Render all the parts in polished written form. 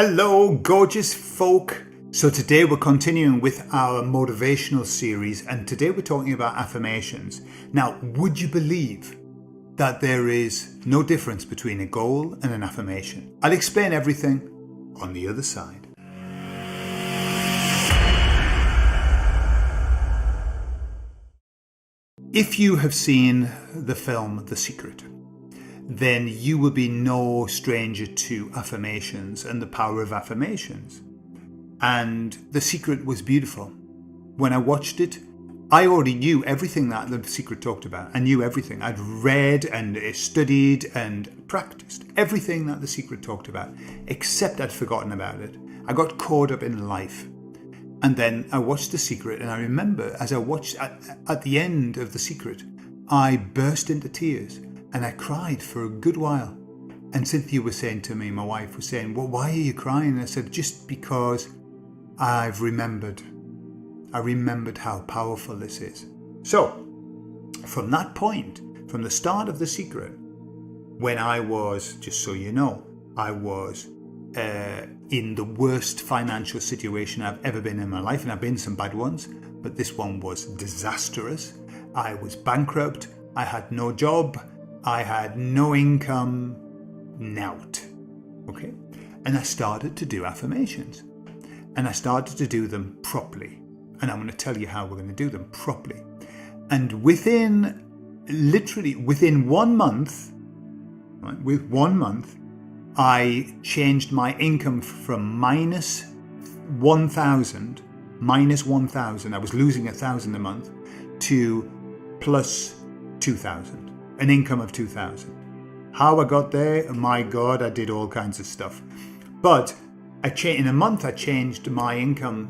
Hello, gorgeous folk. So today we're continuing with our motivational series, and today we're talking about affirmations. Now, would you believe that there is no difference between a goal and an affirmation? I'll explain everything on the other side. If you have seen the film The Secret, then you will be no stranger to affirmations and the power of affirmations. And The Secret was beautiful. When I watched it, I already knew everything that The Secret talked about. I knew everything. I'd read and studied and practiced everything that The Secret talked about, except I'd forgotten about it. I got caught up in life. And then I watched The Secret, and I remember as I watched at the end of The Secret, I burst into tears. And I cried for a good while. And Cynthia was saying to me, my wife was saying, well, why are you crying? And I said, just because I remembered how powerful this is. So, from that point, from the start of The Secret, when I was, just so you know, I was in the worst financial situation I've ever been in my life. And I've been in some bad ones, but this one was disastrous. I was bankrupt. I had no job. I had no income, nout. Okay? And I started to do affirmations. And I started to do them properly. And I'm going to tell you how we're going to do them properly. And literally within 1 month, right, with 1 month, I changed my income from minus 1,000, I was losing 1,000 a month, to plus 2,000. An income of 2,000. How I got there? My God, I did all kinds of stuff. But in a month, I changed my income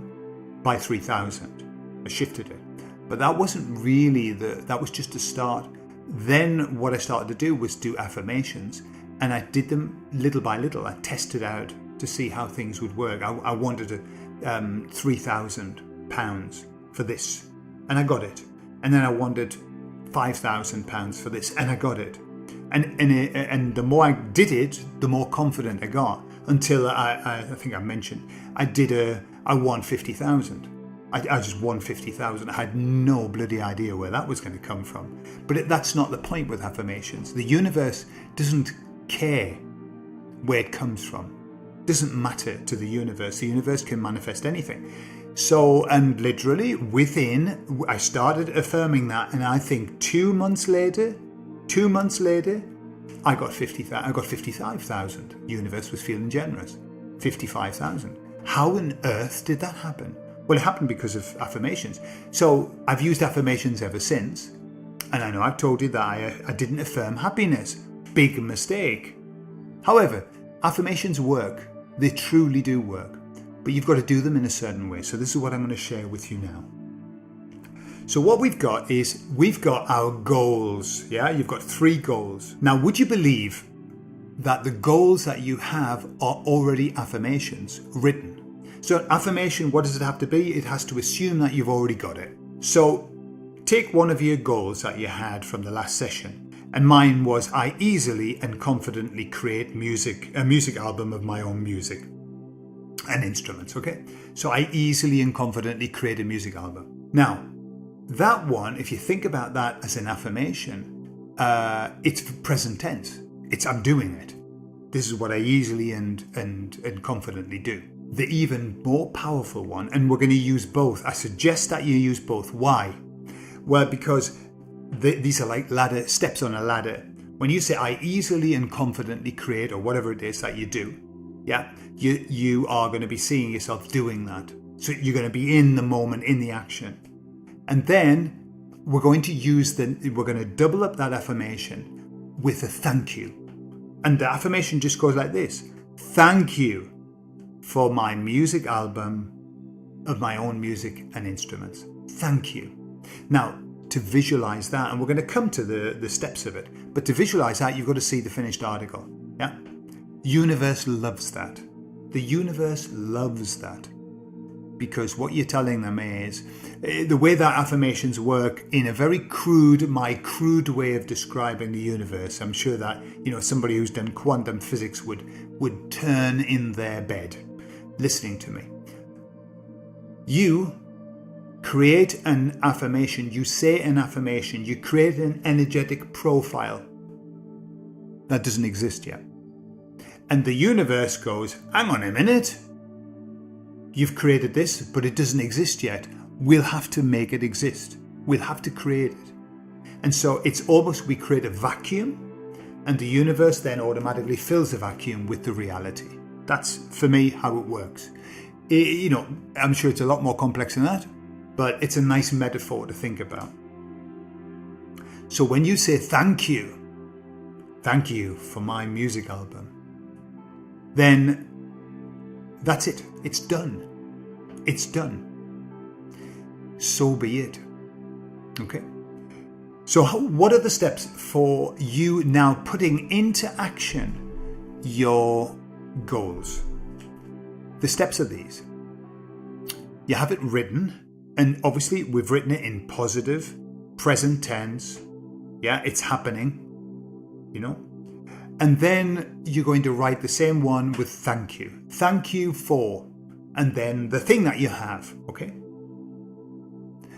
by 3,000. I shifted it. But that wasn't really that was just a start. Then what I started to do was do affirmations, and I did them little by little. I tested out to see how things would work. I wanted £3,000 for this, and I got it. And then I wanted £5,000 for this, and I got it. And the more I did it, the more confident I got, until I think I mentioned I won 50,000. I just won 50,000. I had no bloody idea where that was going to come from. But that's not the point with affirmations. The universe doesn't care where it comes from. It doesn't matter to the universe. The universe can manifest anything. So, and literally I started affirming that, and I think 2 months later, I got 55,000. The universe was feeling generous. 55,000. How on earth did that happen? Well, it happened because of affirmations. So I've used affirmations ever since. And I know I've told you that I didn't affirm happiness. Big mistake. However, affirmations work. They truly do work. But you've got to do them in a certain way. So this is what I'm going to share with you now. So what we've got our goals. Yeah, you've got 3 goals. Now, would you believe that the goals that you have are already affirmations written? So affirmation, what does it have to be? It has to assume that you've already got it. So take one of your goals that you had from the last session. And mine was, I easily and confidently create a music album of my own music and instruments. Okay, so I easily and confidently create a music album. Now, that one, if you think about that as an affirmation, it's present tense. I'm doing it. This is what I easily and confidently do. The even more powerful one, and we're going to use both. I suggest that you use both. Why? Well, because these are like steps on a ladder. When you say I easily and confidently create, or whatever it is that you do, yeah, you are going to be seeing yourself doing that. So you're going to be in the moment, in the action. And then we're going to double up that affirmation with a thank you. And the affirmation just goes like this. Thank you for my music album of my own music and instruments. Thank you. Now, to visualize that, and we're going to come to the steps of it, but to visualize that, you've got to see the finished article. Yeah. Universe loves that. The universe loves that. Because what you're telling them is, the way that affirmations work in a very my crude way of describing the universe. I'm sure that, somebody who's done quantum physics would would turn in their bed listening to me. You create an affirmation, you say an affirmation, you create an energetic profile that doesn't exist yet. And the universe goes, hang on a minute, you've created this, but it doesn't exist yet. We'll have to make it exist. We'll have to create it. And so it's almost we create a vacuum, and the universe then automatically fills the vacuum with the reality. That's, for me, how it works. I'm sure it's a lot more complex than that, but it's a nice metaphor to think about. So when you say thank you for my music album, then that's it. It's done. It's done. So be it. Okay? So what are the steps for you now putting into action your goals? The steps are these. You have it written, and obviously we've written it in positive, present tense. Yeah, it's happening, And then you're going to write the same one with thank you. Thank you for, and then the thing that you have, okay?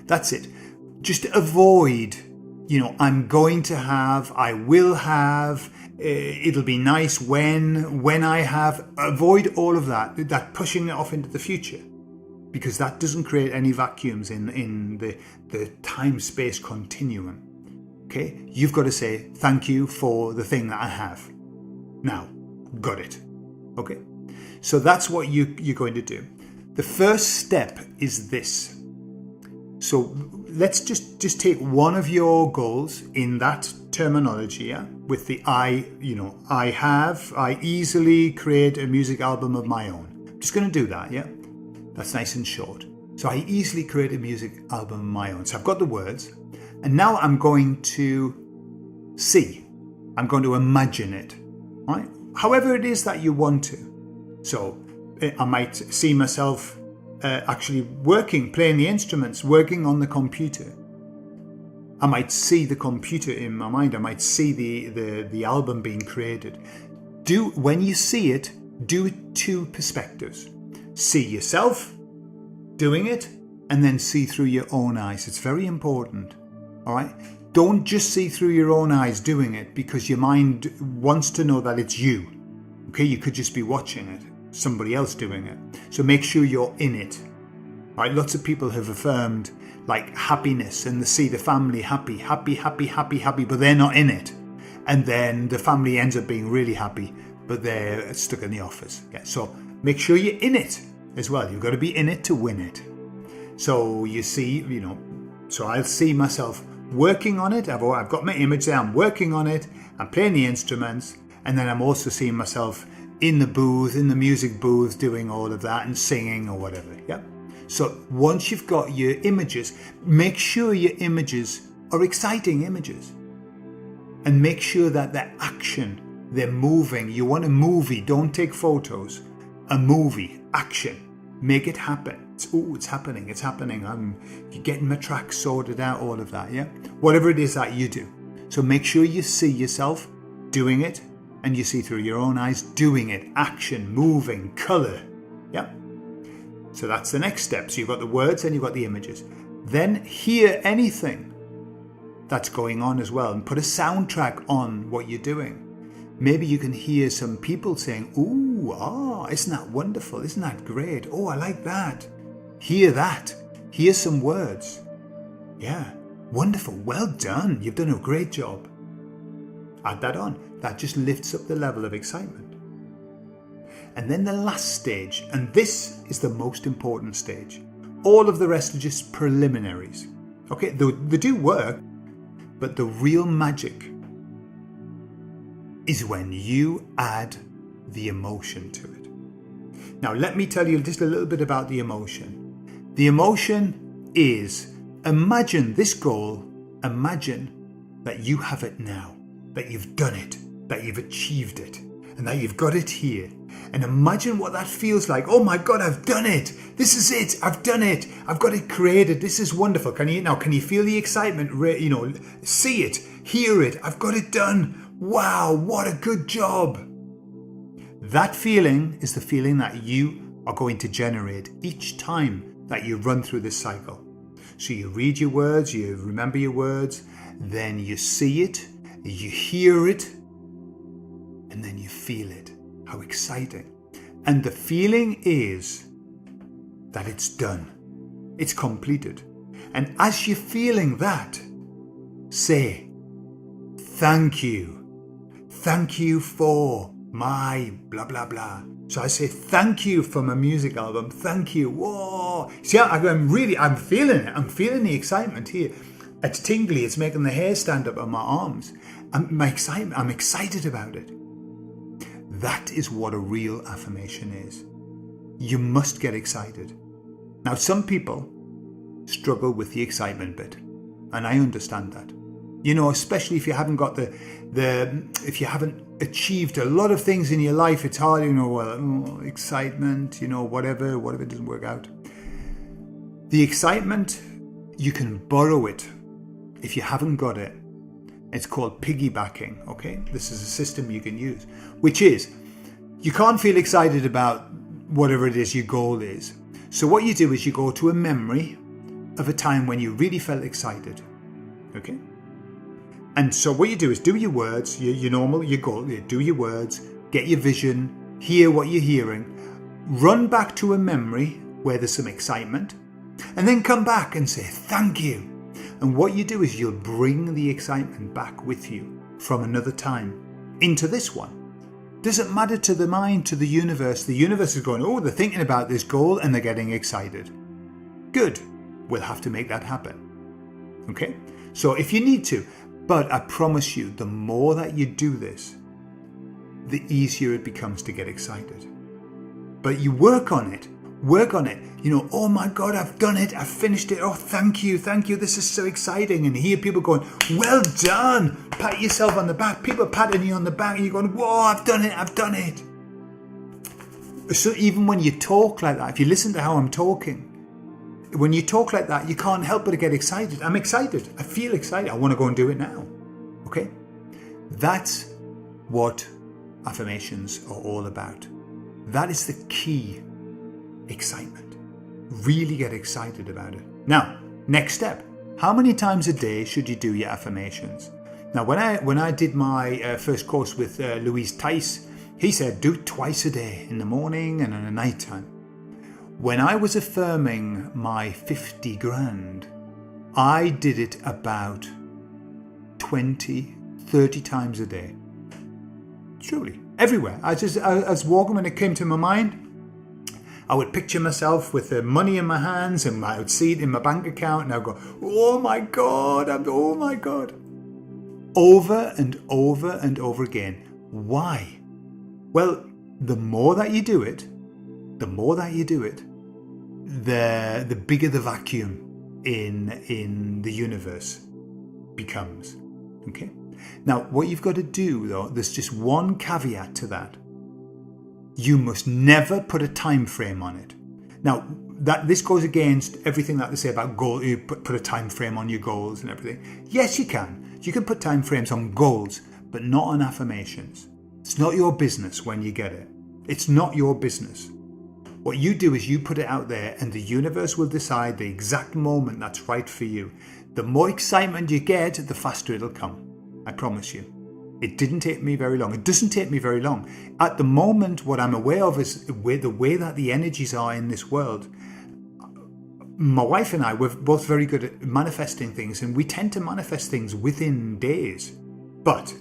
That's it. Just avoid, I'm going to have, I will have, it'll be nice when I have. Avoid all of that pushing it off into the future, because that doesn't create any vacuums in the time-space continuum. Okay, you've got to say thank you for the thing that I have. Now, got it. Okay, so that's what you're going to do. The first step is this. So let's just take one of your goals in that terminology, yeah? With the I easily create a music album of my own. I'm just going to do that, yeah? That's nice and short. So I easily create a music album of my own. So I've got the words. And now I'm going to see. I'm going to imagine it, right? However it is that you want to. So I might see myself actually playing the instruments, working on the computer. I might see the computer in my mind. I might see the album being created. When you see it, do it two perspectives. See yourself doing it, and then see through your own eyes. It's very important. All right? Don't just see through your own eyes doing it because your mind wants to know that it's you. Okay? You could just be watching it, somebody else doing it. So make sure you're in it. All right? Lots of people have affirmed like happiness and they see the family happy, but they're not in it. And then the family ends up being really happy, but they're stuck in the office. Yeah. So make sure you're in it as well. You've got to be in it to win it. So you see, so I'll see myself working on it. I've got my image there. I'm working on it. I'm playing the instruments. And then I'm also seeing myself in the music booth, doing all of that and singing or whatever. Yeah. So once you've got your images, make sure your images are exciting images. And make sure that they're action, they're moving. You want a movie, don't take photos. A movie, action. Make it happen. It's happening. You're getting my tracks sorted out, all of that, yeah? Whatever it is that you do. So make sure you see yourself doing it and you see through your own eyes doing it. Action, moving, colour, yeah? So that's the next step. So you've got the words and you've got the images. Then hear anything that's going on as well and put a soundtrack on what you're doing. Maybe you can hear some people saying, ooh, isn't that wonderful? Isn't that great? Oh, I like that. Hear that. Hear some words. Yeah, wonderful. Well done. You've done a great job. Add that on. That just lifts up the level of excitement. And then the last stage, and this is the most important stage. All of the rest are just preliminaries. Okay, they do work, but the real magic is when you add the emotion to it. Now, let me tell you just a little bit about the emotion. The emotion is, imagine this goal, imagine that you have it now, that you've done it, that you've achieved it, and that you've got it here. And imagine what that feels like. Oh my God, I've done it. This is it. I've done it. I've got it created. This is wonderful. Can you feel the excitement? See it, hear it. I've got it done. Wow, what a good job. That feeling is the feeling that you are going to generate each time that you run through this cycle. So you read your words, you remember your words, then you see it, you hear it, and then you feel it. How exciting. And the feeling is that it's done. It's completed. And as you're feeling that, say, thank you. Thank you for my blah, blah, blah. So I say, thank you for my music album. Thank you. Whoa. See, I'm feeling it. I'm feeling the excitement here. It's tingly. It's making the hair stand up on my arms. I'm excited about it. That is what a real affirmation is. You must get excited. Now, some people struggle with the excitement bit, and I understand that. You know, especially if you haven't got if you haven't achieved a lot of things in your life, it's hard, excitement, whatever doesn't work out. The excitement, you can borrow it if you haven't got it. It's called piggybacking, okay? This is a system you can use, which is, you can't feel excited about whatever it is your goal is. So what you do is you go to a memory of a time when you really felt excited, okay? And so what you do is do your words, your goal, do your words, get your vision, hear what you're hearing, run back to a memory where there's some excitement, and then come back and say, thank you. And what you do is you'll bring the excitement back with you from another time into this one. Doesn't matter to the mind, to the universe. The universe is going, they're thinking about this goal and they're getting excited. Good. We'll have to make that happen. Okay? So if you need to, but I promise you, the more that you do this, the easier it becomes to get excited. But you work on it. Oh my God, I've done it. I've finished it. Oh, thank you. This is so exciting. And hear people going, well done. Pat yourself on the back. People patting you on the back. And you're going, whoa, I've done it. So even when you talk like that, if you listen to how I'm talking, when you talk like that, you can't help but to get excited. I'm excited. I feel excited. I want to go and do it now. Okay? That's what affirmations are all about. That is the key. Excitement. Really get excited about it. Now, next step. How many times a day should you do your affirmations? Now, when I did my first course with Louise Tice, he said do it twice a day, in the morning and in the night time. When I was affirming my 50 grand, I did it about 20, 30 times a day. Truly. Everywhere. I was walking when it came to my mind. I would picture myself with the money in my hands and I would see it in my bank account and I would go, oh my God. Over and over and over again. Why? Well, the more that you do it, the bigger the vacuum in the universe becomes. Okay? Now, what you've got to do, though, there's just one caveat to that. You must never put a time frame on it. Now, this goes against everything that they say about goals. You put a time frame on your goals and everything. Yes, you can. You can put time frames on goals, but not on affirmations. It's not your business when you get it. It's not your business. What you do is you put it out there and the universe will decide the exact moment that's right for you. The more excitement you get, the faster it'll come. I promise you. It didn't take me very long. It doesn't take me very long. At the moment, what I'm aware of is the way that the energies are in this world. My wife and I, we're both very good at manifesting things, and we tend to manifest things within days. But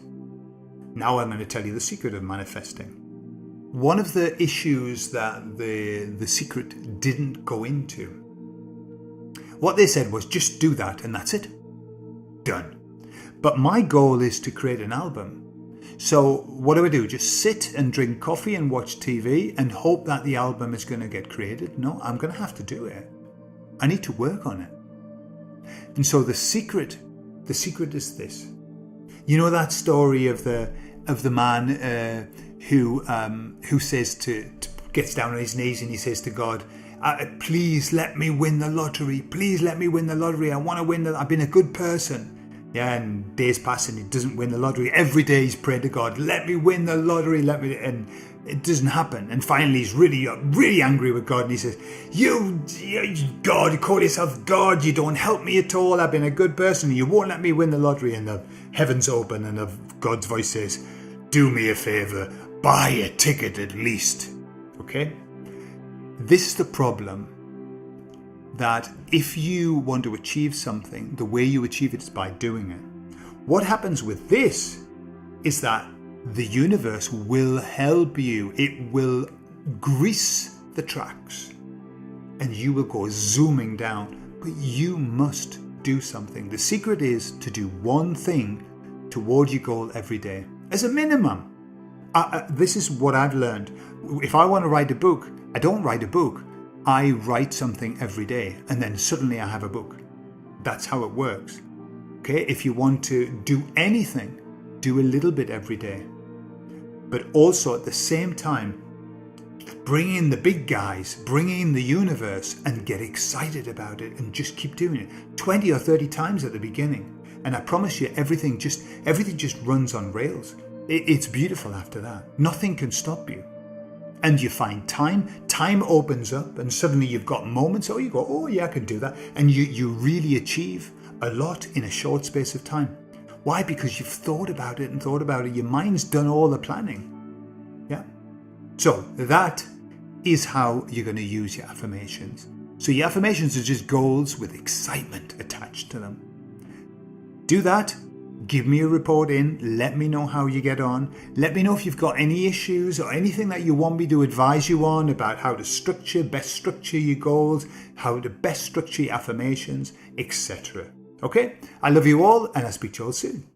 now I'm going to tell you the secret of manifesting. One of the issues that the secret didn't go into, what they said was just do that and that's it. Done. But my goal is to create an album. So what do? Just sit and drink coffee and watch TV and hope that the album is going to get created? No, I'm going to have to do it. I need to work on it. And so the secret is this. You know that story of the man who says gets down on his knees and he says to God, please let me win the lottery. Please let me win the lottery. I want to win. I've been a good person. Yeah, and days pass and he doesn't win the lottery. Every day he's praying to God, let me win the lottery, and it doesn't happen. And finally he's really angry with God, and he says, you God, you call yourself God, you don't help me at all. I've been a good person, you won't let me win the lottery. And the heavens open and God's voice says, do me a favor, buy a ticket at least. Okay? This is the problem, that if you want to achieve something, the way you achieve it is by doing it. What happens with this is that the universe will help you. It will grease the tracks and you will go zooming down. But you must do something. The secret is to do one thing toward your goal every day. As a minimum. This is what I've learned. If I want to write a book, I don't write a book. I write something every day and then suddenly I have a book. That's how it works. Okay, if you want to do anything, do a little bit every day. But also at the same time, bring in the big guys, bring in the universe and get excited about it and just keep doing it 20 or 30 times at the beginning. And I promise you, everything just runs on rails. It's beautiful after that. Nothing can stop you. And you find time opens up and suddenly you've got moments, you go, oh yeah, I can do that. And you really achieve a lot in a short space of time. Why? Because you've thought about it and thought about it. Your mind's done all the planning. Yeah. So that is how you're going to use your affirmations. So your affirmations are just goals with excitement attached to them. Do that. Give me a report in. Let me know how you get on. Let me know if you've got any issues or anything that you want me to advise you on about how to best structure your goals, how to best structure your affirmations, etc. Okay? I love you all and I'll speak to you all soon.